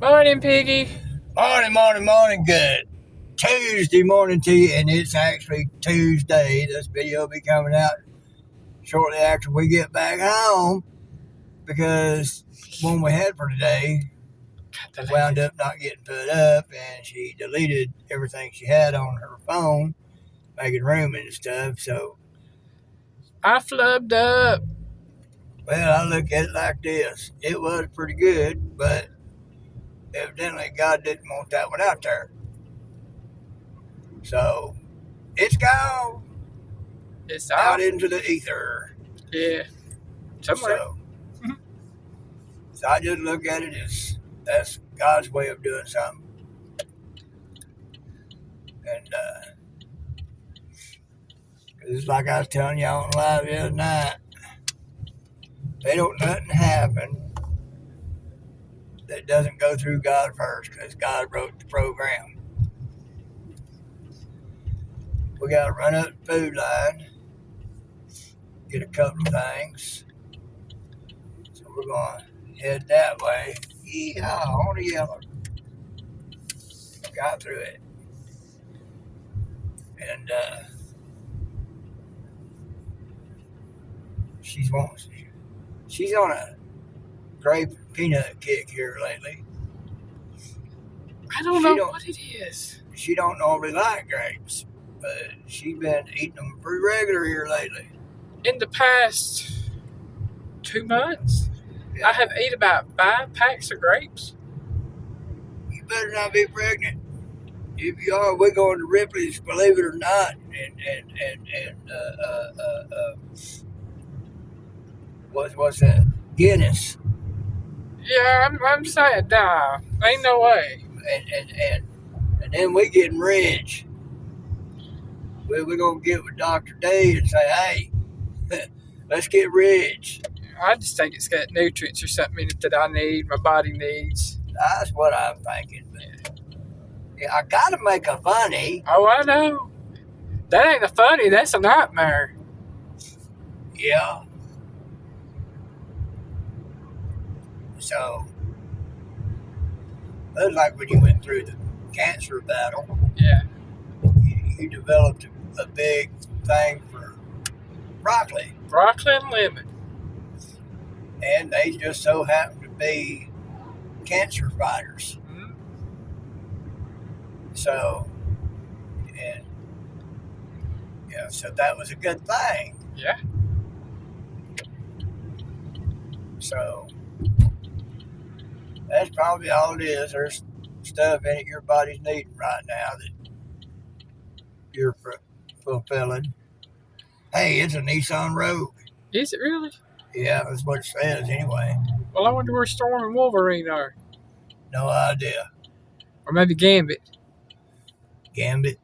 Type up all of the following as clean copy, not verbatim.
Morning, Piggy. Morning. Good Tuesday morning to you, and it's actually Tuesday. This video will be coming out shortly after we get back home because one we had for today wound up not getting put up, and she deleted everything she had on her phone, making room and stuff. So I flubbed up. well, I look at it like this: it was pretty good, but evidently God didn't want that one out there. So it's gone It's out out. into the ether. Yeah. Somewhere. So I just look at it as that's God's way of doing something. And it's like I was telling y'all on live the other night, they don't nothing happen that doesn't go through God first, because God wrote the program. We got to run up the food line, get a couple of things. So we're going to head that way. Yeehaw, on the yellow. Got through it. And she's on a grape peanut kick here lately. I don't know what it is. She don't normally like grapes, but she's been eating them pretty regular here lately. In the past 2 months, Yeah. I have ate about 5 packs of grapes. You better not be pregnant. If you are, we're going to Ripley's, believe it or not, what's that? Guinness. Yeah, I'm saying, nah, ain't no way. And then we getting rich. We're gonna get with Dr. D and say, hey, let's get rich. I just think it's got nutrients or something in it that I need, my body needs. That's what I'm thinking. Yeah, I gotta make a funny. Oh, I know. That ain't a funny, that's a nightmare. Yeah. So, looks like when you went through the cancer battle, Yeah. you developed a big thing for broccoli. Broccoli and lemon. And they just so happen to be cancer fighters. Mm-hmm. So, and yeah, so that was a good thing. Yeah. So, that's probably all it is. There's stuff in it your body's needing right now that you're fulfilling. Hey, it's a Nissan Rogue. Is it really? Yeah, that's what it says anyway. Well, I wonder where Storm and Wolverine are. No idea. Or maybe Gambit. Gambit?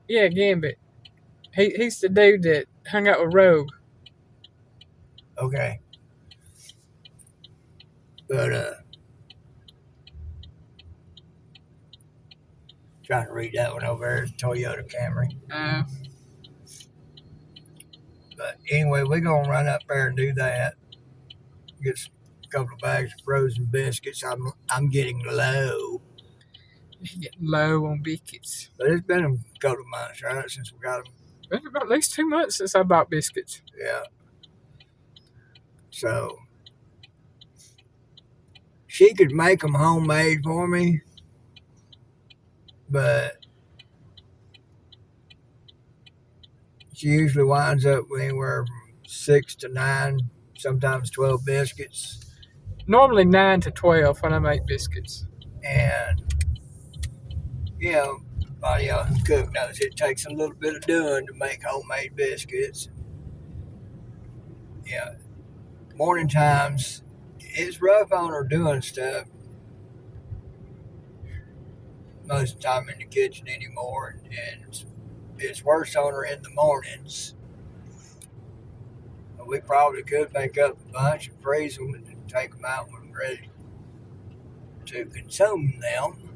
Yeah, Gambit. He's the dude that hung out with Rogue. Okay. But, trying to read that one over there, Toyota Camry. But anyway, we're going to run up there and do that. Get a couple of bags of frozen biscuits. I'm getting low. You're getting low on biscuits. But it's been a couple of months, right, since we got them. It's been about at least 2 months since I bought biscuits. Yeah. So, she could make them homemade for me, but she usually winds up with anywhere from 6 to 9, sometimes 12 biscuits. Normally 9 to 12 when I make biscuits. And, anybody else who cook knows it takes a little bit of doing to make homemade biscuits. Yeah. Morning times, it's rough on her doing stuff most of the time in the kitchen anymore, and it's worse on her in the mornings. We probably could make up a bunch and freeze them and take them out when we're ready to consume them.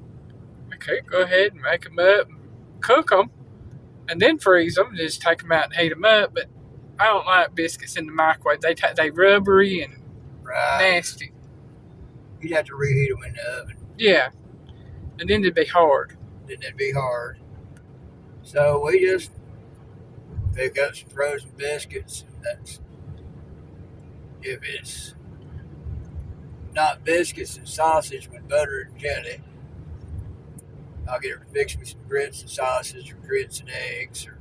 Okay, go ahead and make them up, cook them, and then freeze them. Just take them out and heat them up. But I don't like biscuits in the microwave. They rubbery and nasty. You'd have to reheat them in the oven. Yeah, and then it'd be hard. Then it'd be hard. So we just pick up some frozen biscuits. That's if it's not biscuits and sausage with butter and jelly. I'll get her to fix me some grits and sausage or grits and eggs. Or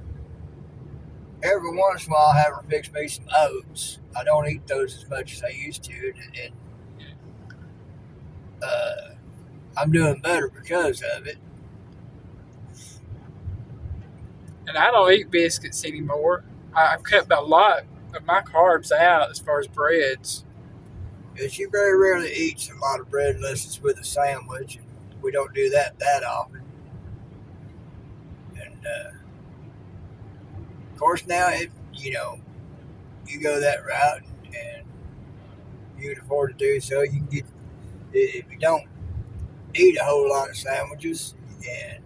every once in a while, I'll have her fix me some oats. I don't eat those as much as I used to, and I'm doing better because of it. And I don't eat biscuits anymore. I've cut a lot of my carbs out as far as breads. And she very rarely eats a lot of bread unless it's with a sandwich. And we don't do that often. And of course, now if you go that route and you can afford to do so, you can get if you don't eat a whole lot of sandwiches and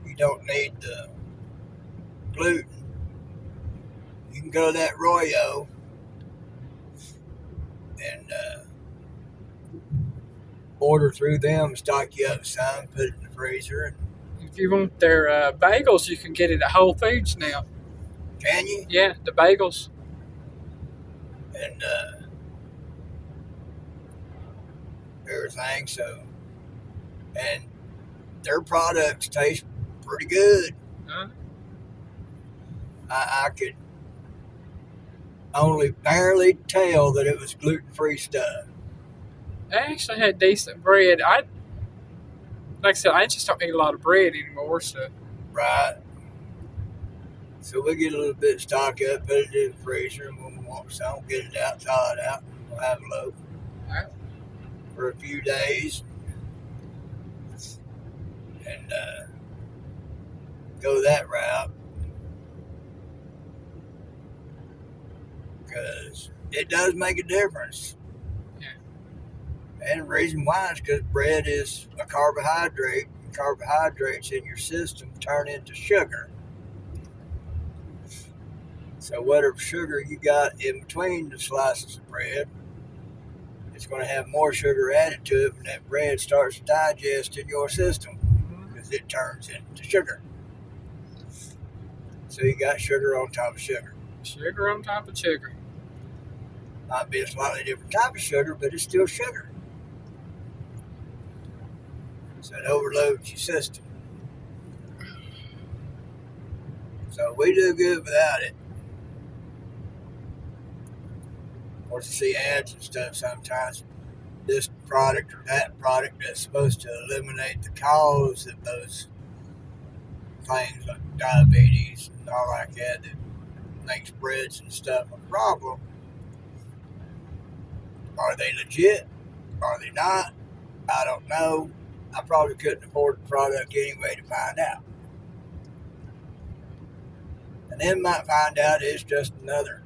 you don't need the gluten, you can go that Royo and order through them, stock you up some, put it in the freezer. And If you want their bagels, you can get it at Whole Foods now. can you? Yeah, the bagels. And everything. So, and their products taste pretty good. Uh, I could only barely tell that it was gluten-free stuff. I actually had decent bread. Like I said, I just don't eat a lot of bread anymore. So Right. So we get a little bit of stock up, put it in the freezer, and when we want some, get it out, thaw it out, and we'll have a loaf for a few days. And go that route. Because it does make a difference. Yeah. And the reason why is because bread is a carbohydrate. And carbohydrates in your system turn into sugar. So whatever sugar you got in between the slices of bread, it's going to have more sugar added to it when that bread starts to digest in your system because it turns into sugar. So you got sugar on top of sugar. Sugar on top of sugar. Might be a slightly different type of sugar, but it's still sugar. So it overloads your system. So we do good without it. Of course, you see ads and stuff sometimes. This product or that product that's supposed to eliminate the cause of those things like diabetes and all like that makes breads and stuff a problem. Are they legit? Are they not? I don't know. I probably couldn't afford the product anyway to find out. And then might find out it's just another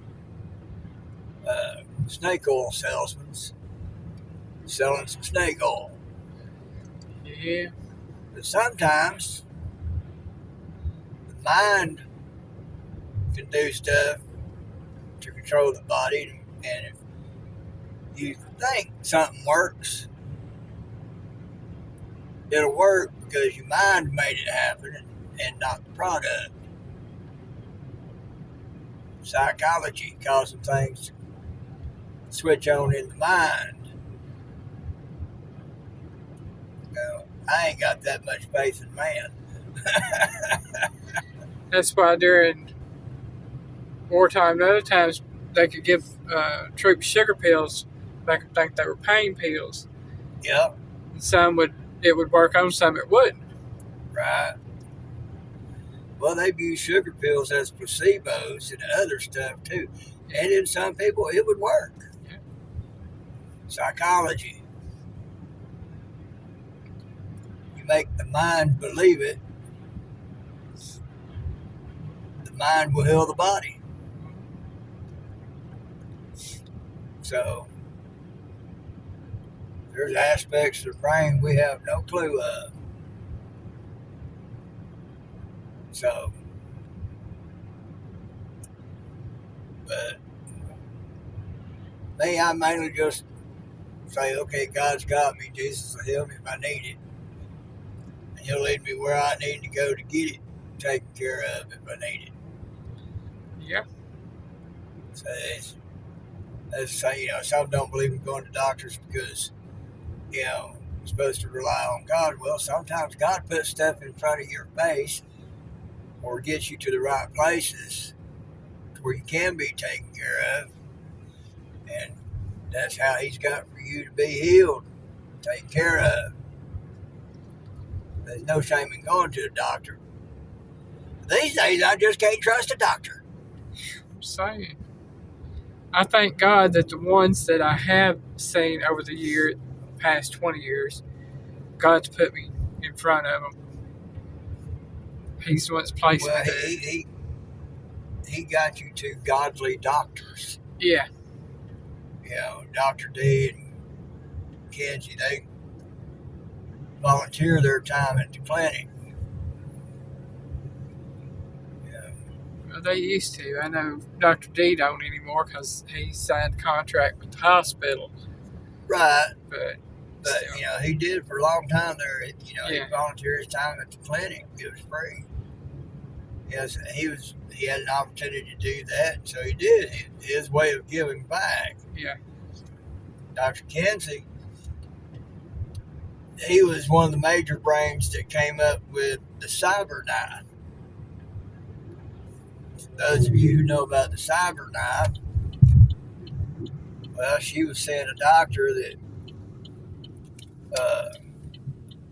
snake oil salesman selling some snake oil. Yeah. But sometimes the mind can do stuff to control the body, and if you think something works, it'll work because your mind made it happen and not the product. Psychology causing things to switch on in the mind. Now, I ain't got that much faith in man. That's why during wartime and other times they could give troops sugar pills. Back and think they were pain pills. Yep. And it would work on some it wouldn't. Right. Well, they've used sugar pills as placebos and other stuff too. And in some people, it would work. Yeah. Psychology. You make the mind believe it, the mind will heal the body. So, there's aspects of the brain we have no clue of. So, but me, I mainly just say, okay, God's got me. Jesus will help me if I need it. And he'll lead me where I need to go to get it taken care of if I need it. Yeah. So that's say, some don't believe in going to doctors because, you're supposed to rely on God. Well, sometimes God puts stuff in front of your face or gets you to the right places where you can be taken care of. And that's how he's got for you to be healed, taken care of. There's no shame in going to a doctor. These days, I just can't trust a doctor. I'm saying. I thank God that the ones that I have seen over the past 20 years, God's put me in front of them. He's the one that's placed Well, me there. he got you to godly doctors. Yeah. Dr. D and Kenzie, they volunteer their time at the clinic. Well, they used to. I know Dr. D don't anymore because he signed a contract with the hospital. Right. But still. He did for a long time there. He Yeah. volunteered his time at the clinic. It was free. Yes, he had an opportunity to do that, so he did. His way of giving back. Yeah. Dr. Kenzie, he was one of the major brains that came up with the cyber knife. Those of you who know about the cyber knife, well, she was seeing a doctor that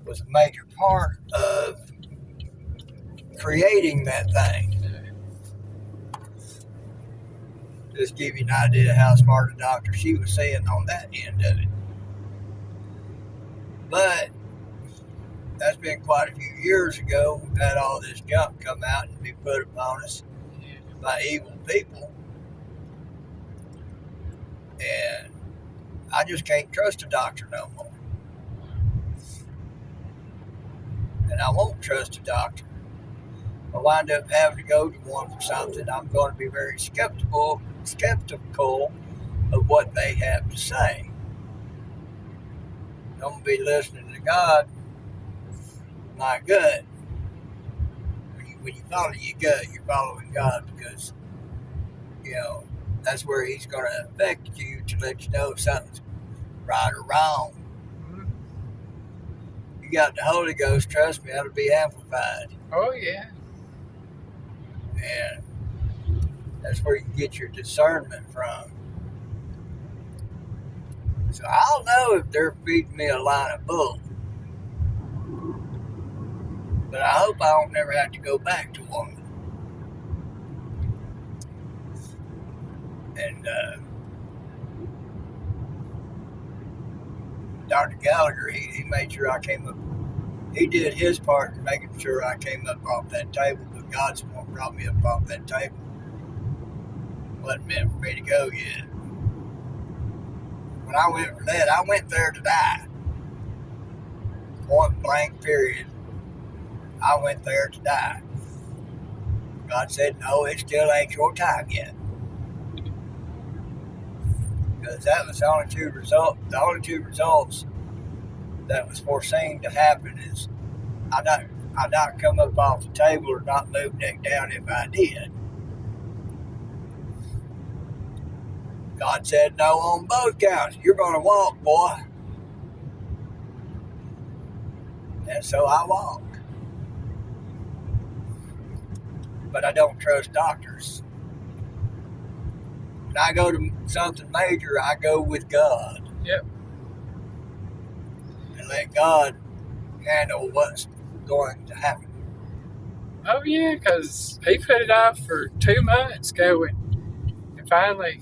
was a major part of creating that thing. Just give you an idea how smart a doctor she was seeing on that end of it. But that's been quite a few years ago. We've had all this junk come out and be put upon us by evil people. And I just can't trust a doctor no more. And I won't trust a doctor. If I wind up having to go to one for something, I'm going to be very skeptical of what they have to say. I'm going to be listening to God, my gut. When you follow your gut, you're following God because, that's where he's going to affect you to let you know if something's right or wrong. You got the Holy Ghost, trust me, that'll be amplified. Oh, yeah. And that's where you get your discernment from. So I'll know if they're feeding me a line of bull. But I hope I don't never have to go back to one. And Dr. Gallagher, he made sure I came up. He did his part in making sure I came up off that table, but God's the one brought me up off that table. Wasn't meant for me to go yet. When I went for that, I went there to die. Point blank, period. I went there to die. God said, no, it still ain't your time yet. Because that was the only two results that was foreseen to happen is I not come up off the table or not move neck down if I did. God said no on both counts. You're going to walk, boy. And so I walk. But I don't trust doctors. When I go to something major, I go with God. Yep. And let God handle what's going to happen. Oh, yeah, because he put it off for 2 months going. And finally,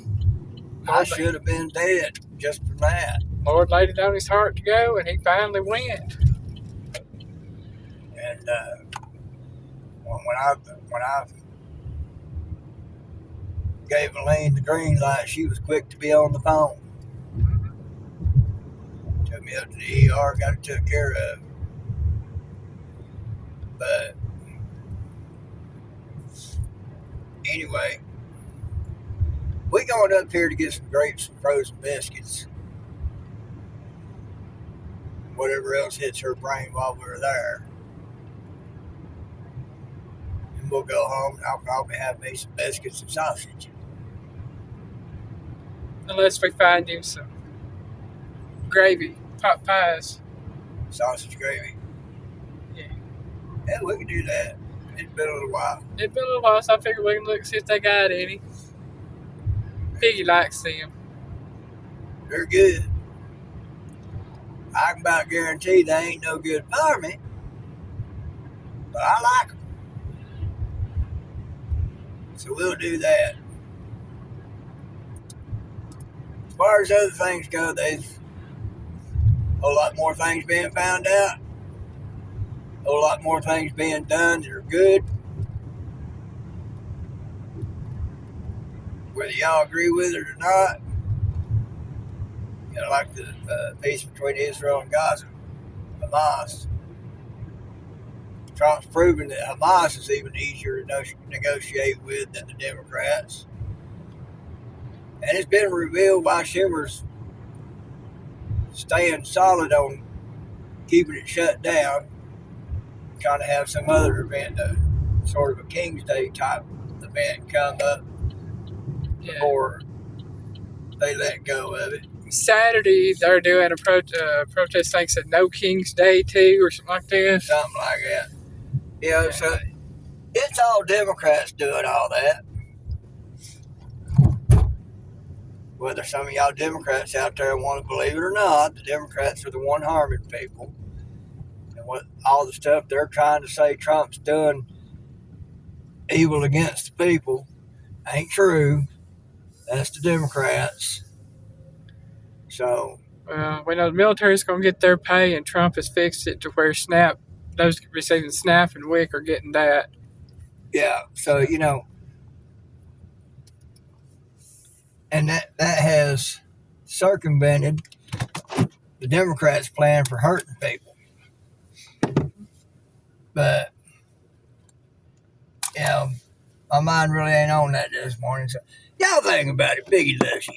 I should have been dead just from that. Lord laid it on his heart to go, and he finally went. And when I gave Elaine the green light, she was quick to be on the phone. Took me up to the ER, got it took care of. But anyway, we going up here to get some grapes and frozen biscuits. whatever else hits her brain while we're there. And we'll go home and I'll probably have me some biscuits and sausage. Unless we find him some gravy, pot pies. Sausage gravy. Yeah. Yeah, we can do that. It's been a little while. It's been a little while, so I figured we can look see if they got any. Piggy likes them. They're good. I can about guarantee they ain't no good for me, but I like them. So we'll do that. As far as other things go, there's a whole lot more things being found out. A whole lot more things being done that are good. Whether y'all agree with it or not, like the peace between Israel and Gaza, Hamas. Trump's proven that Hamas is even easier to negotiate with than the Democrats. And it's been revealed why Schumer's staying solid on keeping it shut down. Kind of have some other event, sort of a King's Day type event come up before they let go of it. Saturday, they're doing a protest thing said no King's Day too, or something like this. Something like that. Yeah, so it's all Democrats doing all that. Whether some of y'all Democrats out there want to believe it or not, the Democrats are the one harming people. And what all the stuff they're trying to say Trump's doing evil against the people ain't true. That's the Democrats. So we know the military's going to get their pay, and Trump has fixed it to where those receiving SNAP and WIC are getting that. Yeah, so and that has circumvented the Democrats' plan for hurting people. But my mind really ain't on that this morning. So y'all think about it, Biggie loves you.